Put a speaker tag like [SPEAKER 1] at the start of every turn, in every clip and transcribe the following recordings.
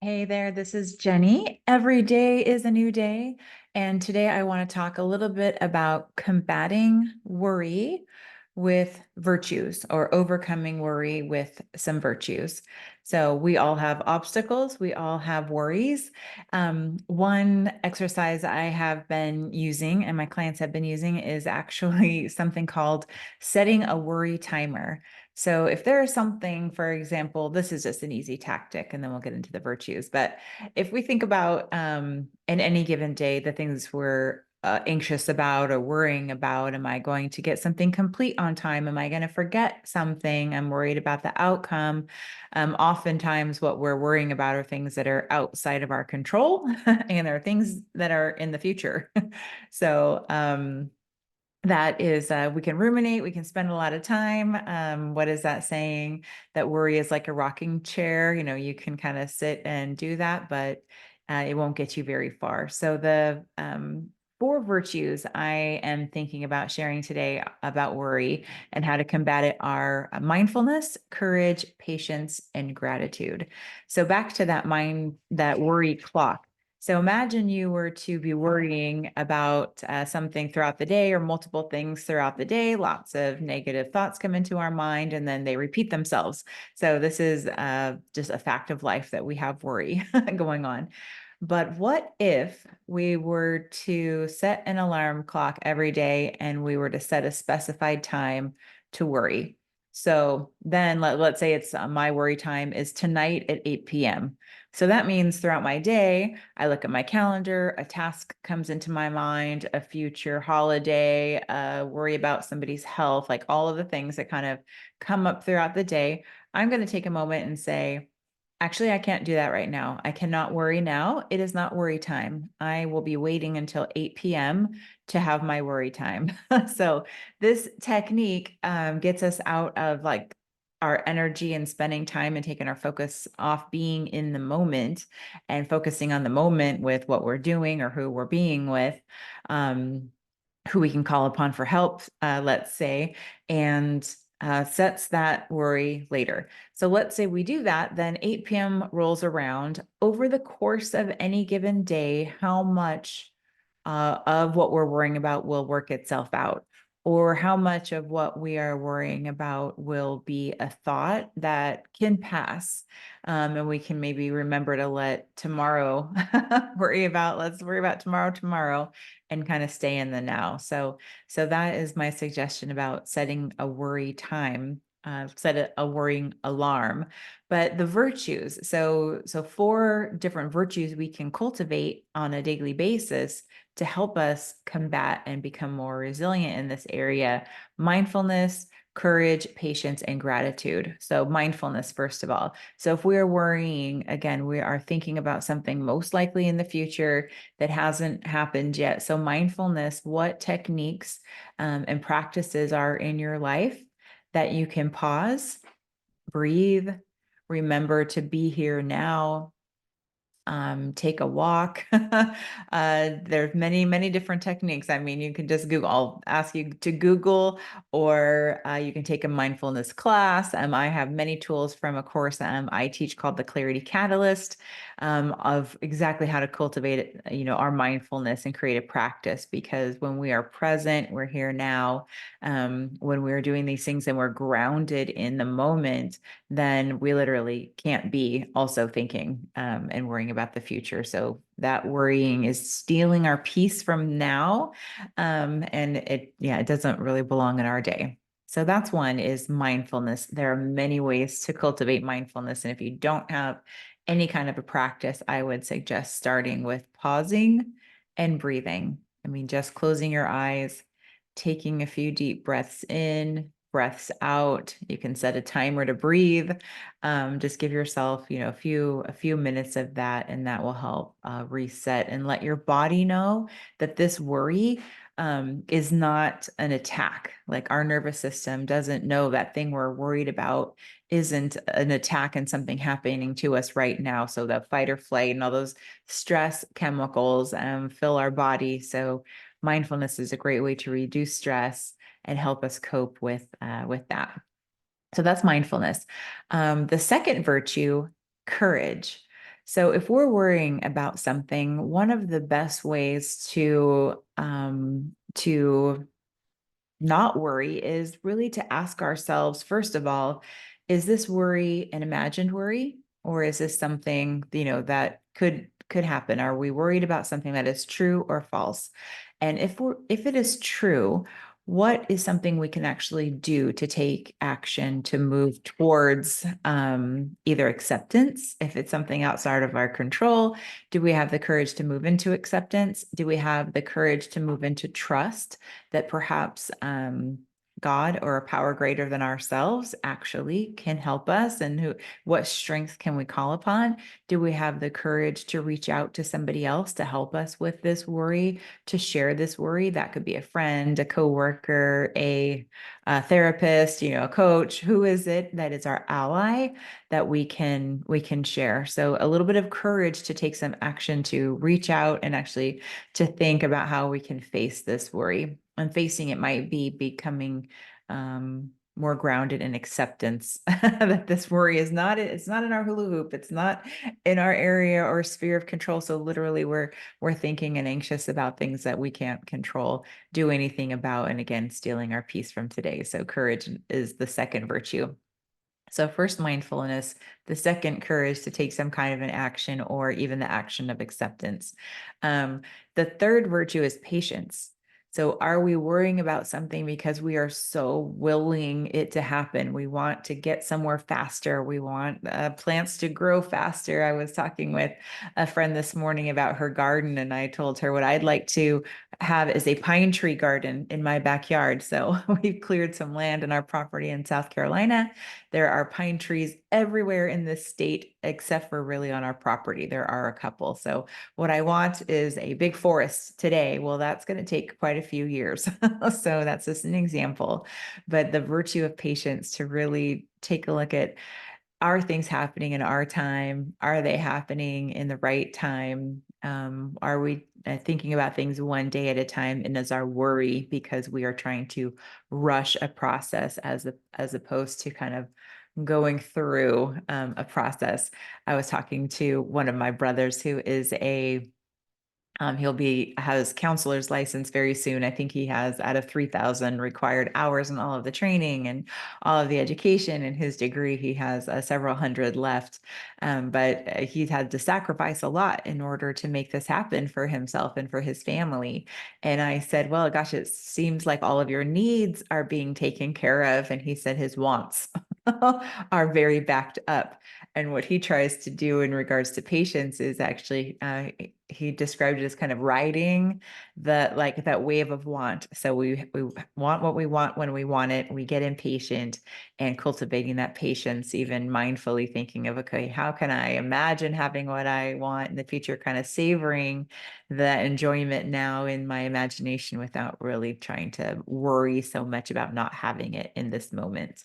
[SPEAKER 1] Hey there, this is Jenny. Every day is a new day. And today I want to talk a little bit about combating worry with virtues or overcoming worry with some virtues. So we all have obstacles, we all have worries. One exercise I have been using and my clients have been using is actually something called setting a worry timer. So if there is something, for example, this is just an easy tactic, and then we'll get into the virtues. But if we think about in any given day, the things we're anxious about or worrying about, am I going to get something complete on time? Am I going to forget something? I'm worried about the outcome. Oftentimes, what we're worrying about are things that are outside of our control, and there are things that are in the future. So, that is, we can ruminate, we can spend a lot of time. What is that saying? That worry is like a rocking chair. You can kind of sit and do that, but it won't get you very far. So the four virtues I am thinking about sharing today about worry and how to combat it are mindfulness, courage, patience, and gratitude. So back to that worry clock. So imagine you were to be worrying about something throughout the day or multiple things throughout the day. Lots of negative thoughts come into our mind and then they repeat themselves. So this is just a fact of life that we have worry going on. But what if we were to set an alarm clock every day and we were to set a specified time to worry? So then let's say it's my worry time is tonight at 8 p.m. So that means throughout my day, I look at my calendar, a task comes into my mind, a future holiday, worry about somebody's health, like all of the things that kind of come up throughout the day. I'm going to take a moment and say, actually, I can't do that right now. I cannot worry now. It is not worry time. I will be waiting until 8 p.m. to have my worry time. So this technique gets us out of like our energy and spending time and taking our focus off being in the moment and focusing on the moment with what we're doing or who we're being with, who we can call upon for help, let's say, and sets that worry later. So let's say we do that, then 8 p.m. rolls around. Over the course of any given day, how much of what we're worrying about will work itself out? Or how much of what we are worrying about will be a thought that can pass? And we can maybe remember to let tomorrow let's worry about tomorrow, and kind of stay in the now. So that is my suggestion about setting a worry time. Set a worrying alarm. But the virtues, so four different virtues we can cultivate on a daily basis to help us combat and become more resilient in this area: mindfulness, courage, patience, and gratitude. So mindfulness, first of all. So if we are worrying, again, we are thinking about something most likely in the future that hasn't happened yet. So mindfulness, what techniques and practices are in your life that you can pause, breathe, remember to be here now, take a walk. There's many different techniques. I mean, you can just Google, I'll ask you to Google, or you can take a mindfulness class. I have many tools from a course I teach called the Clarity Catalyst, of exactly how to cultivate it, our mindfulness and create a practice. Because when we are present, we're here now. When we're doing these things and we're grounded in the moment, then we literally can't be also thinking and worrying about the future. So that worrying is stealing our peace from now. And it doesn't really belong in our day. So that's one, is mindfulness. There are many ways to cultivate mindfulness. And if you don't have any kind of a practice, I would suggest starting with pausing and breathing. I mean, just closing your eyes, taking a few deep breaths in, breaths out. You can set a timer to breathe. Just give yourself, a few minutes of that, and that will help reset and let your body know that this worry is not an attack. Like, our nervous system doesn't know that thing we're worried about isn't an attack and something happening to us right now. So the fight or flight and all those stress chemicals fill our body. So mindfulness is a great way to reduce stress and help us cope with that. So that's mindfulness. The second virtue, courage. So if we're worrying about something, one of the best ways to not worry is really to ask ourselves, first of all, is this worry an imagined worry, or is this something, that could happen? Are we worried about something that is true or false? And if it is true, what is something we can actually do to take action to move towards either acceptance, if it's something outside of our control? Do we have the courage to move into acceptance? Do we have the courage to move into trust that perhaps God or a power greater than ourselves actually can help us? And what strength can we call upon? Do we have the courage to reach out to somebody else to help us with this worry, to share this worry? That could be a friend, a coworker, a therapist, a coach. Who is it that is our ally that we can share? So a little bit of courage to take some action to reach out and actually to think about how we can face this worry. And facing it might be becoming more grounded in acceptance that this worry it's not in our hula hoop, it's not in our area or sphere of control. So literally we're thinking and anxious about things that we can't control, do anything about, and again, stealing our peace from today. So courage is the second virtue. So first, mindfulness, the second, courage to take some kind of an action or even the action of acceptance. Um, the third virtue is patience. So are we worrying about something because we are so willing it to happen? We want to get somewhere faster. We want plants to grow faster. I was talking with a friend this morning about her garden, and I told her what I'd like to have is a pine tree garden in my backyard. So we've cleared some land in our property in South Carolina. There are pine trees everywhere in this state, except for really on our property. There are a couple. So what I want is a big forest today. Well, that's going to take quite a few years. So that's just an example. But the virtue of patience to really take a look at, are things happening in our time? Are they happening in the right time? Are we thinking about things one day at a time? And is our worry because we are trying to rush a process as opposed to kind of going through a process? I was talking to one of my brothers who is he'll has counselor's license very soon. I think he has, out of 3,000 required hours and all of the training and all of the education and his degree, he has several hundred left. But he's had to sacrifice a lot in order to make this happen for himself and for his family. And I said, well, gosh, it seems like all of your needs are being taken care of. And he said his wants are very backed up. And what he tries to do in regards to patience is actually, he described it as kind of riding that wave of want. So we want what we want when we want it. We get impatient, and cultivating that patience, even mindfully thinking of, okay, how can I imagine having what I want in the future, kind of savoring the enjoyment now in my imagination without really trying to worry so much about not having it in this moment.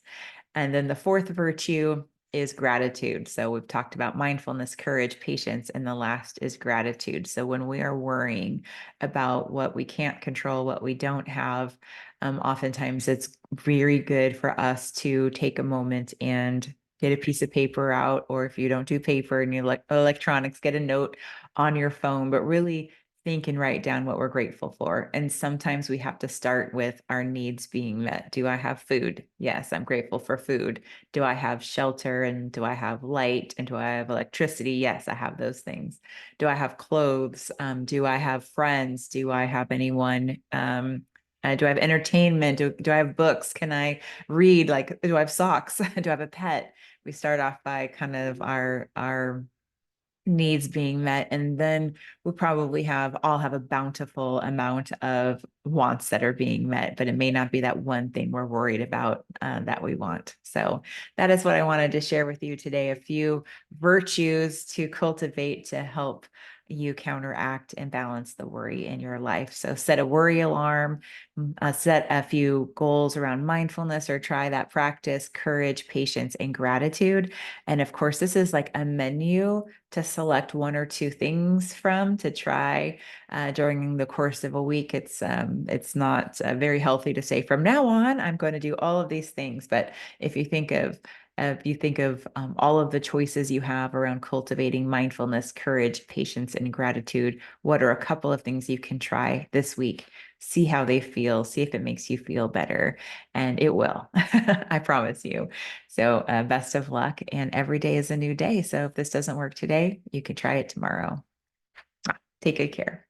[SPEAKER 1] And then the fourth virtue is gratitude. So we've talked about mindfulness, courage, patience, and the last is gratitude. So when we are worrying about what we can't control, what we don't have, oftentimes it's very good for us to take a moment and get a piece of paper out, or if you don't do paper and you like electronics, get a note on your phone, but really think and write down what we're grateful for. And sometimes we have to start with our needs being met. Do I have food? Yes, I'm grateful for food. Do I have shelter, and do I have light, and do I have electricity? Yes, I have those things. Do I have clothes? Do I have friends? Do I have anyone? Do I have entertainment? Do I have books? Can I read? Like, do I have socks? Do I have a pet? We start off by kind of our needs being met, and then we probably all have a bountiful amount of wants that are being met, but it may not be that one thing we're worried about that we want. So that is what I wanted to share with you today, a few virtues to cultivate to help you counteract and balance the worry in your life. So set a worry alarm, set a few goals around mindfulness, or try that practice: courage, patience, and gratitude. And of course, this is like a menu to select one or two things from to try during the course of a week. It's not very healthy to say, from now on, I'm going to do all of these things. But if you think of If you think of all of the choices you have around cultivating mindfulness, courage, patience, and gratitude, what are a couple of things you can try this week? See how they feel, see if it makes you feel better, and it will. I promise you. So, best of luck. And every day is a new day. So, if this doesn't work today, you can try it tomorrow. Take good care.